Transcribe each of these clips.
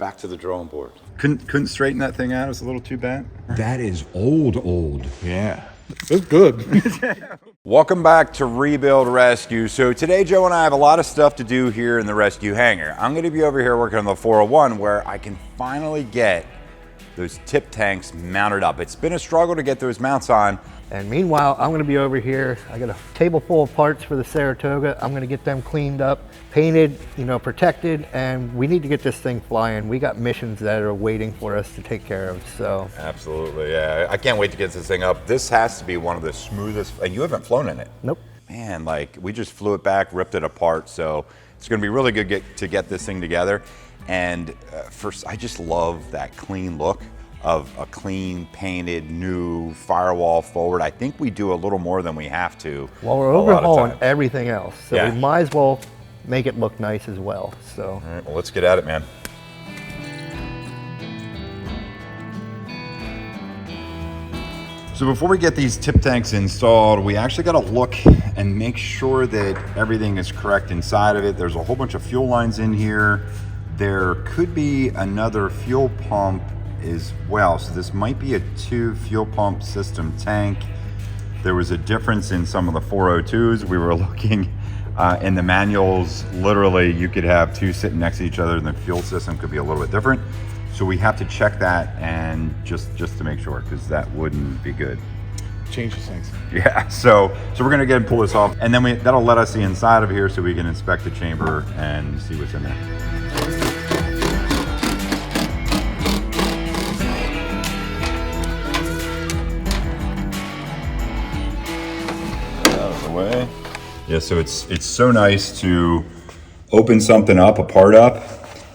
back to the drawing board. Couldn't straighten that thing out. It's a little too bad. That is old. Yeah. It's good. Welcome back to Rebuild Rescue. So today Joe and I have a lot of stuff to do here in the rescue hangar. I'm going to be over here working on the 401 where I can finally get those tip tanks mounted up. It's been a struggle to get those mounts on. And meanwhile, I'm gonna be over here. I got a table full of parts for the Saratoga. I'm gonna get them cleaned up, painted, protected, and we need to get this thing flying. We got missions that are waiting for us to take care of, so. Absolutely, yeah. I can't wait to get this thing up. This has to be one of the smoothest, and you haven't flown in it. Nope. Man, like we just flew it back, ripped it apart, so it's gonna be really good to get this thing together. And first, I just love that clean look of a clean, painted, new firewall forward. I think we do a little more than we have to. Well, we're overhauling everything else, so we might as well make it look nice as well, so. All right, well, let's get at it, man. So before we get these tip tanks installed, we actually got to look and make sure that everything is correct inside of it. There's a whole bunch of fuel lines in here. There could be another fuel pump as well. So this might be a 2 fuel pump system tank. There was a difference in some of the 402s. We were looking in the manuals, literally you could have 2 sitting next to each other and the fuel system could be a little bit different. So we have to check that and just to make sure, because that wouldn't be good. Changes things. Yeah, so we're gonna get and pull this off, and then that'll let us see inside of here so we can inspect the chamber and see what's in there. Way. Yeah, so it's so nice to open something up, a part up,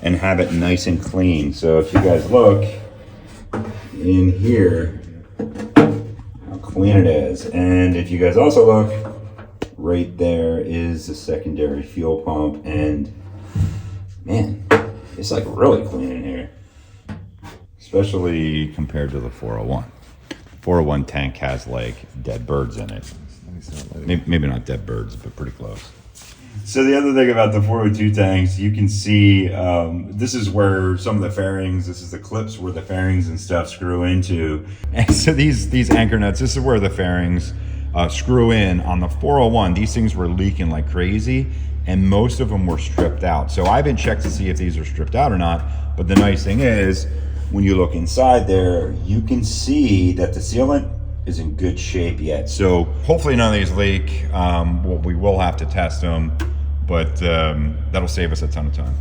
and have it nice and clean. So if you guys look in here, how clean it is. And if you guys also look, right there is the secondary fuel pump, and man, it's like really clean in here, especially compared to the 401. 401 tank has like dead birds in it. Maybe not dead birds, but pretty close. So the other thing about the 402 tanks, you can see this is where some of the fairings, this is the clips where the fairings and stuff screw into. And so these anchor nuts, this is where the fairings screw in. On the 401, these things were leaking like crazy, and most of them were stripped out. So I haven't checked to see if these are stripped out or not, but the nice thing is, when you look inside there, you can see that the sealant is in good shape yet. So hopefully none of these leak. We will have to test them, but that'll save us a ton of time.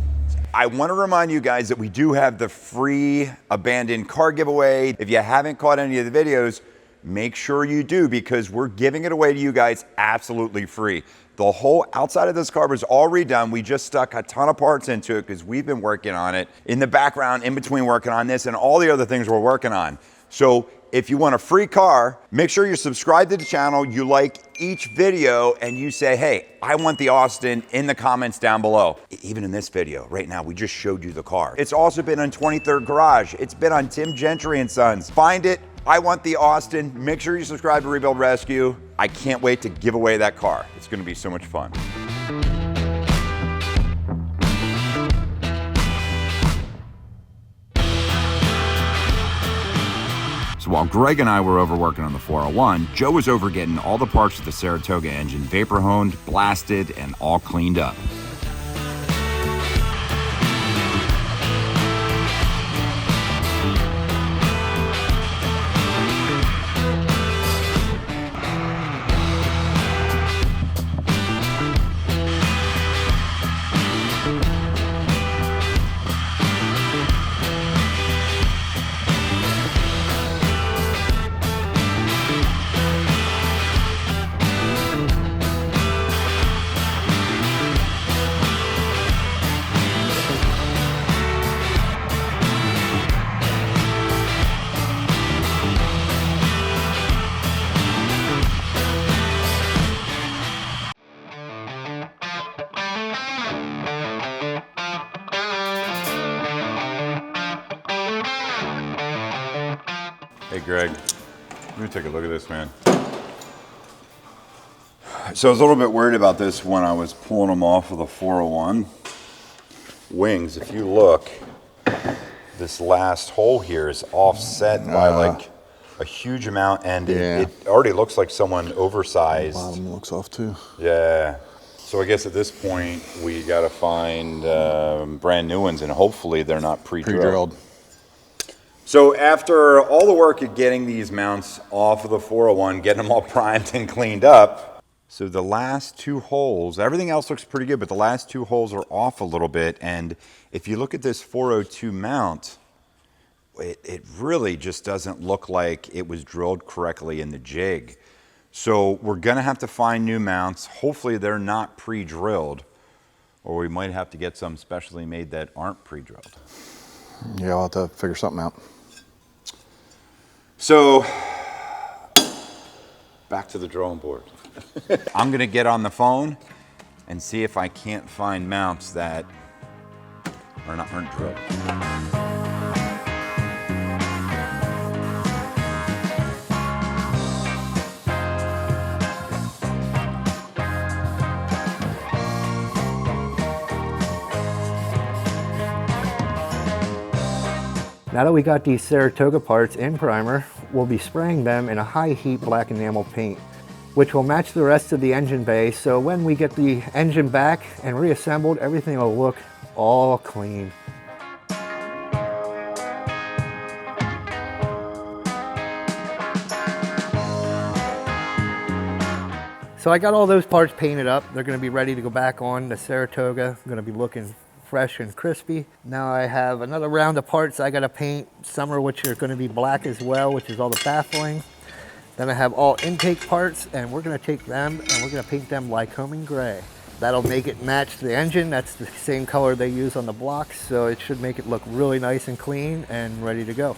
I want to remind you guys that we do have the free abandoned car giveaway. If you haven't caught any of the videos, make sure you do, because we're giving it away to you guys absolutely free. The whole outside of this car was all redone. We just stuck a ton of parts into it because we've been working on it in the background, in between working on this and all the other things we're working on. So if you want a free car, make sure you subscribe to the channel, you like each video, and you say, hey, I want the Austin in the comments down below. Even in this video, right now, we just showed you the car. It's also been on 23rd Garage. It's been on Tim Gentry and Sons. Find it, I want the Austin. Make sure you subscribe to Rebuild Rescue. I can't wait to give away that car. It's gonna be so much fun. So while Greg and I were over working on the 401, Joe was over getting all the parts of the Saratoga engine vapor honed, blasted, and all cleaned up. Hey Greg, let me take a look at this, man. So I was a little bit worried about this when I was pulling them off of the 401 wings. If you look, this last hole here is offset by like a huge amount, and it already looks like someone oversized. The bottom looks off too. Yeah. So I guess at this point we got to find brand new ones, and hopefully they're not pre-drilled. So after all the work of getting these mounts off of the 401, getting them all primed and cleaned up, so the last 2 holes, everything else looks pretty good, but the last 2 holes are off a little bit. And if you look at this 402 mount, it really just doesn't look like it was drilled correctly in the jig. So we're gonna have to find new mounts. Hopefully they're not pre-drilled, or we might have to get some specially made that aren't pre-drilled. Yeah, I'll have to figure something out. So back to the drawing board. I'm gonna get on the phone and see if I can't find mounts that aren't drilled. Now that we got these Saratoga parts in primer, we'll be spraying them in a high heat black enamel paint, which will match the rest of the engine bay, so when we get the engine back and reassembled, everything will look all clean. So I got all those parts painted up. They're going to be ready to go back on the Saratoga. I'm going to be looking fresh and crispy. Now I have another round of parts I got to paint, some of which are going to be black as well, which is all the baffling. Then I have all intake parts, and we're going to take them and we're going to paint them Lycoming gray. That'll make it match the engine. That's the same color they use on the blocks, so it should make it look really nice and clean and ready to go.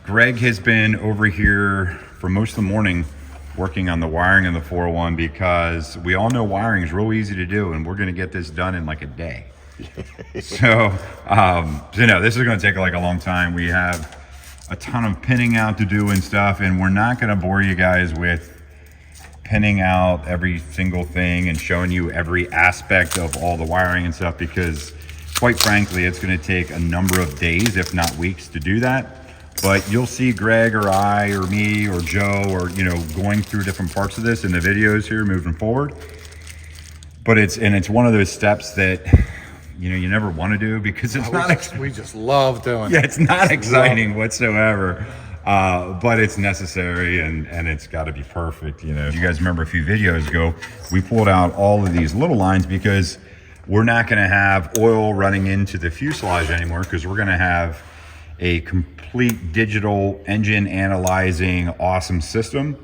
Greg has been over here for most of the morning working on the wiring of the 401, because we all know wiring is real easy to do, and we're going to get this done in like a day. So this is going to take like a long time. We have a ton of pinning out to do and stuff, and we're not going to bore you guys with pinning out every single thing and showing you every aspect of all the wiring and stuff, because quite frankly, it's going to take a number of days, if not weeks, to do that. But you'll see Greg or I or me or Joe or, going through different parts of this in the videos here moving forward. But it's one of those steps that, you never want to do, because it's we just love doing it. Yeah, it's not exciting whatsoever. But it's necessary, and it's got to be perfect. You guys remember a few videos ago, we pulled out all of these little lines because we're not going to have oil running into the fuselage anymore, because we're going to have a complete digital engine analyzing awesome system.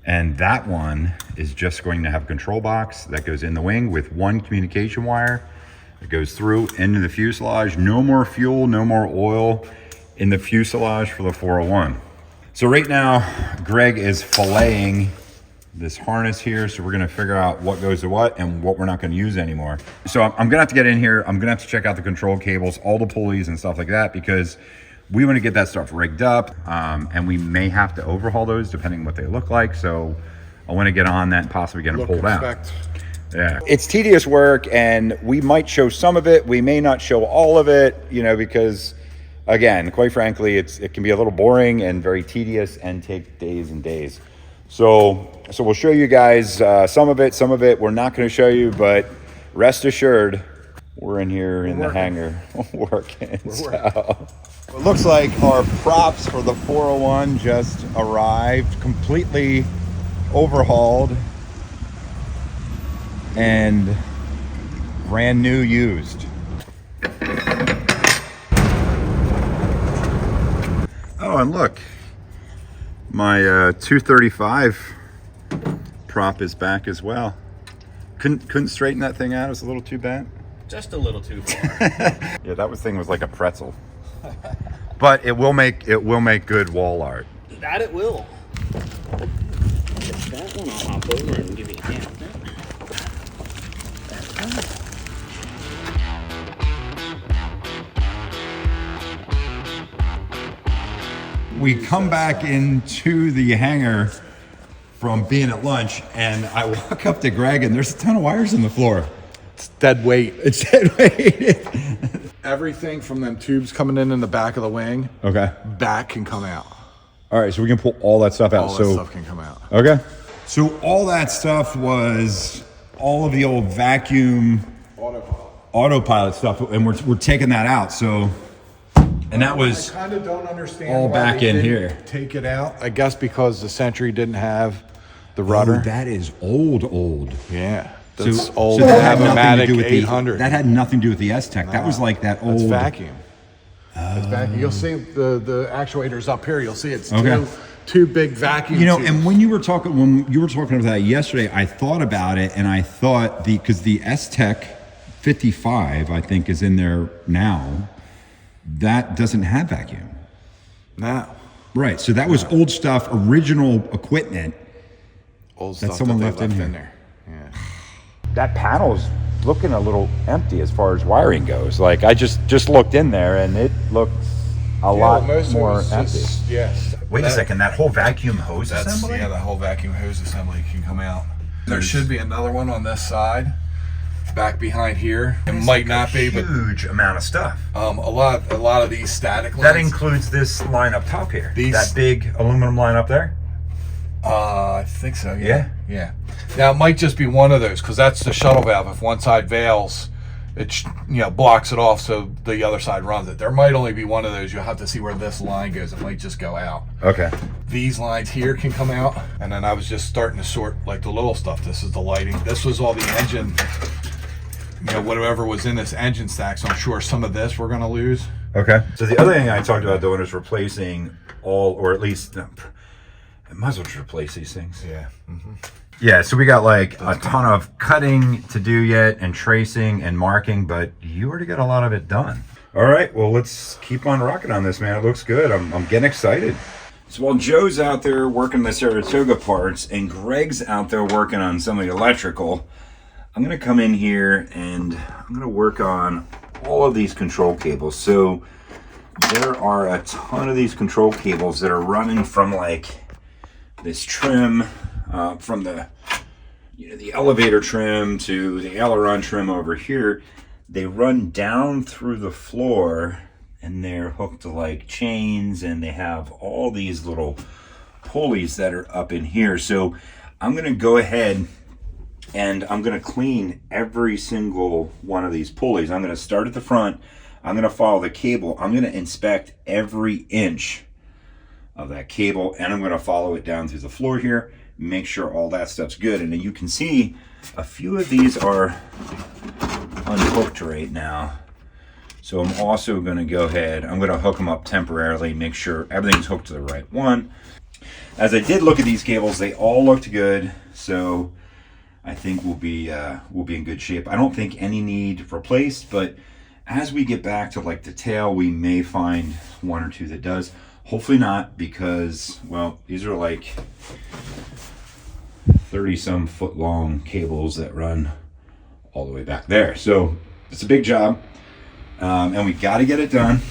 And that one is just going to have a control box that goes in the wing with one communication wire that goes through into the fuselage. No more fuel, no more oil in the fuselage for the 401. So right now, Greg is filleting this harness here. So we're gonna figure out what goes to what and what we're not gonna use anymore. So I'm gonna have to get in here. I'm gonna have to check out the control cables, all the pulleys and stuff like that, because we want to get that stuff rigged up, and we may have to overhaul those depending on what they look like. So I want to get on that and possibly get them pulled out. Yeah, it's tedious work, and we might show some of it. We may not show all of it, because again, quite frankly, it can be a little boring and very tedious and take days and days. So we'll show you guys some of it we're not going to show you, but rest assured, we're in here in the hangar working. So it looks like our props for the 401 just arrived, completely overhauled and brand new used. Oh, and look, my 235 prop is back as well. Couldn't straighten that thing out. It was a little too bent. Just a little too far. Yeah, that thing was like a pretzel. But it will make good wall art. That it will. That one I'll hop over and give you a hand. We come back into the hangar from being at lunch, and I walk up to Greg, and there's a ton of wires in the floor. It's dead weight. It's dead weight. Everything from them tubes coming in the back of the wing, Okay. back can come out. All right, so we can pull all that stuff out. All that stuff can come out. Okay. So all that stuff was all of the old vacuum autopilot stuff, and we're taking that out. So, and that was I kind of don't understand all why back they in didn't here. Take it out. I guess because the Century didn't have the rudder. Oh, that is old. Yeah, that's old. So They that have had a nothing to do Matic with 800. that had nothing to do with the S-Tech. That was like that old That's vacuum. That's vacuum. You'll see the actuators up here. You'll see it's Okay. two big vacuum. You know, tubes. and when you were talking about that yesterday, I thought about it, and I thought because the S-Tech 55, I think, is in there now. That doesn't have vacuum. no Right. So that was old stuff, original equipment. old That stuff someone that they left in here. there. Yeah. That panel's looking a little empty as far as wiring goes. Like I just looked in there, and it looked a lot more empty. Yes. Wait a second, that whole vacuum hose assembly? Yeah, the whole vacuum hose assembly can come out. There should be another one on this side, back behind here. It might not be, but huge amount of stuff. a lot of these static lines. That includes this line up top here. These- that big aluminum line up there. I think so. Yeah. Now it might just be one of those because that's the shuttle valve. If one side fails, it blocks it off so the other side runs it. There might only be one of those. You'll have to see where this line goes. It might just go out. Okay. These lines here can come out, and then I was just starting to sort like the little stuff. This is the lighting. This was all the engine. Whatever was in this engine stack. So I'm sure some of this we're gonna lose. Okay. So the other thing I talked about doing is replacing all, or at least, I might as well just replace these things. Yeah. Yeah, so we got like a ton of cutting to do yet, and tracing and marking, but you already got a lot of it done. All right, well, let's keep on rocking on this, man. It looks good. I'm getting excited. So while Joe's out there working the Saratoga parts and Greg's out there working on some of the electrical, I'm gonna come in here and I'm gonna work on all of these control cables. So there are a ton of these control cables that are running from like this trim, from the the elevator trim to the aileron trim over here. They run down through the floor, and they're hooked to like chains, and they have all these little pulleys that are up in here. So I'm gonna go ahead and I'm gonna clean every single one of these pulleys. I'm gonna start at the front. I'm gonna follow the cable. I'm gonna inspect every inch of that cable, and I'm gonna follow it down through the floor here, make sure all that stuff's good. And then you can see a few of these are unhooked right now. So I'm also gonna go ahead, I'm gonna hook them up temporarily, make sure everything's hooked to the right one. As I did look at these cables, they all looked good. So I think we'll be in good shape. I don't think any need replaced, but as we get back to like the tail, we may find one or two that does. Hopefully not, because, well, these are like 30-some foot long cables that run all the way back there. So it's a big job, and we got to get it done.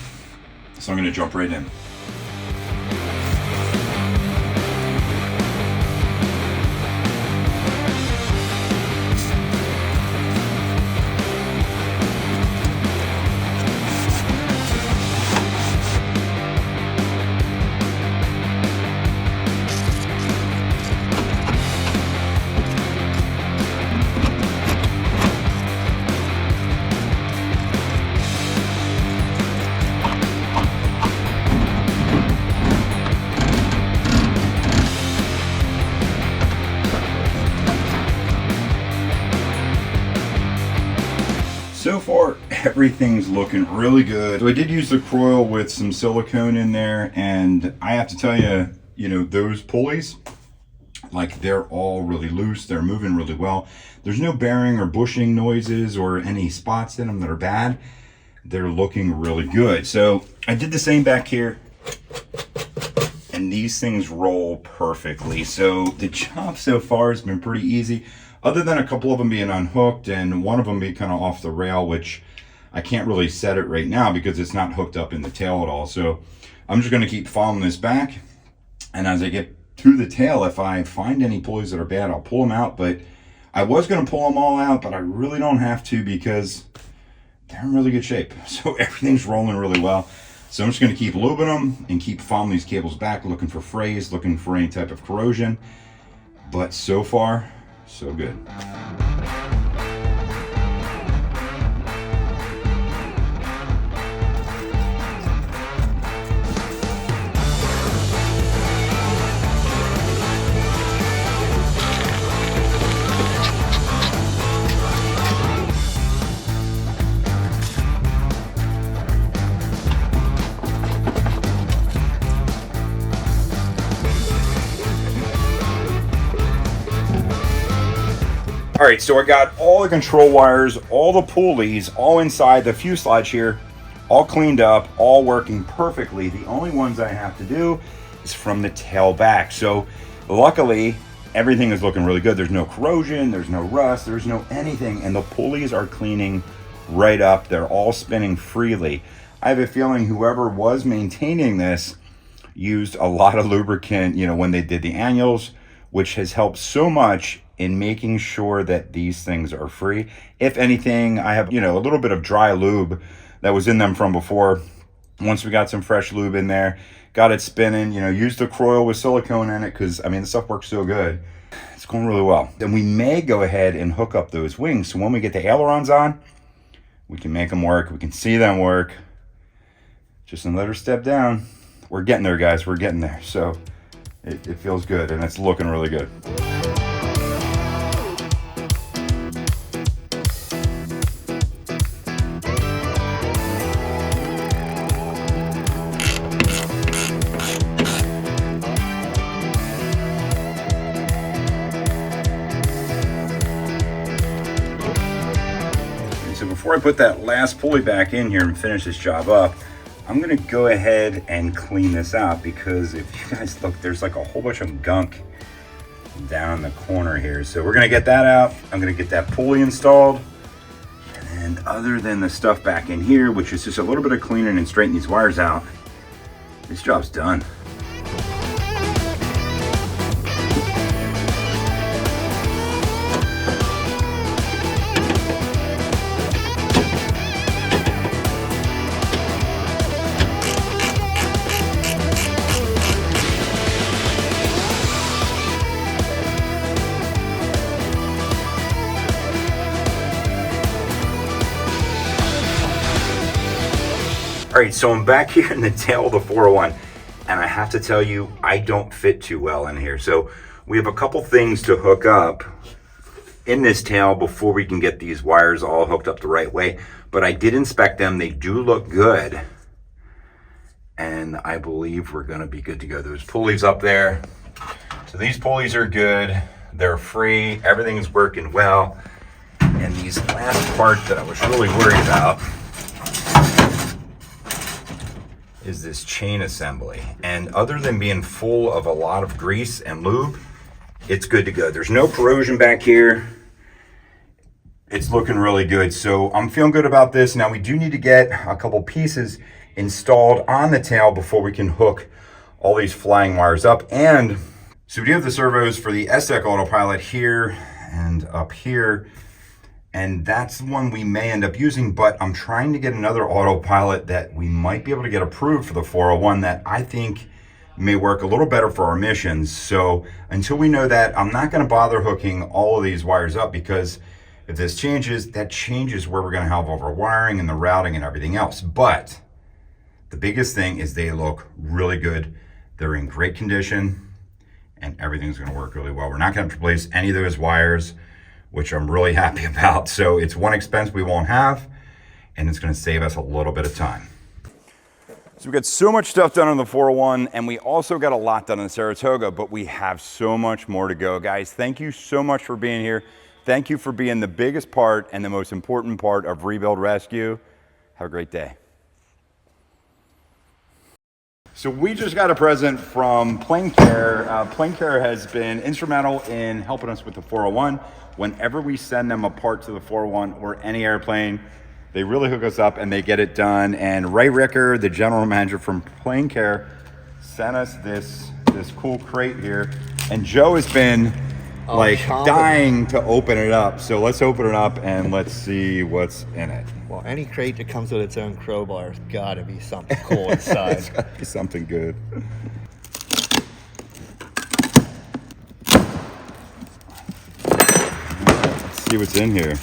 So I'm going to jump right in. far, everything's looking really good. So I did use the coil with some silicone in there, and I have to tell you, you know, those pulleys, like they're all really loose. They're moving really well. There's no bearing or bushing noises or any spots in them that are bad. They're looking really good. So I did the same back here, and these things roll perfectly. So the job so far has been pretty easy, other than a couple of them being unhooked and one of them being kind of off the rail, which I can't really set it right now because it's not hooked up in the tail at all. So I'm just going to keep following this back, and as I get through the tail, if I find any pulleys that are bad, I'll pull them out. But I was going to pull them all out, but I really don't have to because they're in really good shape. So everything's rolling really well. So I'm just going to keep lubing them and keep following these cables back, looking for frays, looking for any type of corrosion. But so far, so good. All right, so I got all the control wires, all the pulleys, all inside the fuselage here, all cleaned up, all working perfectly. The only ones I have to do is from the tail back. So luckily, everything is looking really good. There's no corrosion, there's no rust, there's no anything, and the pulleys are cleaning right up. They're all spinning freely. I have a feeling whoever was maintaining this used a lot of lubricant, you know, when they did the annuals, which has helped so much in making sure that these things are free. If anything, I have, you know, a little bit of dry lube that was in them from before. Once we got some fresh lube in there, got it spinning, you know, used the coil with silicone in it because, I mean, the stuff works so good. It's going really well. Then we may go ahead and hook up those wings. So when we get the ailerons on, we can make them work. We can see them work. Just another step down. We're getting there, guys. We're getting there. So it feels good, and it's looking really good. So before I put that last pulley back in here and finish this job up, I'm gonna go ahead and clean this out, because if you guys look, there's like a whole bunch of gunk down in the corner here. So we're gonna get that out. I'm gonna get that pulley installed. And other than the stuff back in here, which is just a little bit of cleaning and straightening these wires out, this job's done. All right, so I'm back here in the tail of the 401, and I have to tell you, I don't fit too well in here. So we have a couple things to hook up in this tail before we can get these wires all hooked up the right way. But I did inspect them. They do look good. And I believe we're gonna be good to go. Those pulleys up there. So these pulleys are good. They're free. Everything's working well. And these last part that I was really worried about is this chain assembly. And other than being full of a lot of grease and lube, it's good to go. There's no corrosion back here. It's looking really good. So I'm feeling good about this. Now we do need to get a couple pieces installed on the tail before we can hook all these flying wires up. And so we do have the servos for the SDEC autopilot here and up here. And that's the one we may end up using, but I'm trying to get another autopilot that we might be able to get approved for the 401 that I think may work a little better for our missions. So until we know that, I'm not gonna bother hooking all of these wires up, because if this changes, that changes where we're gonna have all of our wiring and the routing and everything else. But the biggest thing is they look really good. They're in great condition and everything's gonna work really well. We're not gonna have to replace any of those wires, which I'm really happy about. So it's one expense we won't have, and it's going to save us a little bit of time. So we got so much stuff done on the 401, and we also got a lot done on the Saratoga, but we have so much more to go. Guys, thank you so much for being here. Thank you for being the biggest part and the most important part of Rebuild Rescue. Have a great day. So we just got a present from Plane Care. Plane Care has been instrumental in helping us with the 401. Whenever we send them a part to the 401 or any airplane, they really hook us up and they get it done. And Ray Ricker, the general manager from Plane Care, sent us this cool crate here. And Joe has been dying to open it up. So let's open it up and let's see what's in it. Well, any crate that comes with its own crowbar has got to be something cool inside. It's got to be something good. Let's see what's in here.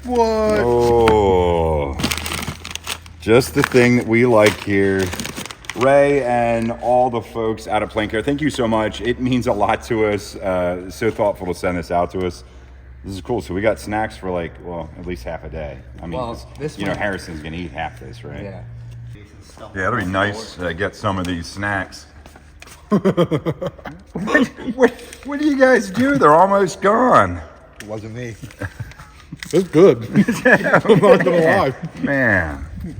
What? Oh, just the thing that we like here. Ray and all the folks out of Plane Care, thank you so much. It means a lot to us. So thoughtful to send this out to us. This is cool. So we got snacks for at least half a day. I mean, Well, this one- Harrison's gonna eat half this, right? Yeah. Yeah, it'll be nice to get some of these snacks. What do you guys do? They're almost gone. It wasn't me. It's good. I'm not gonna lie. Man.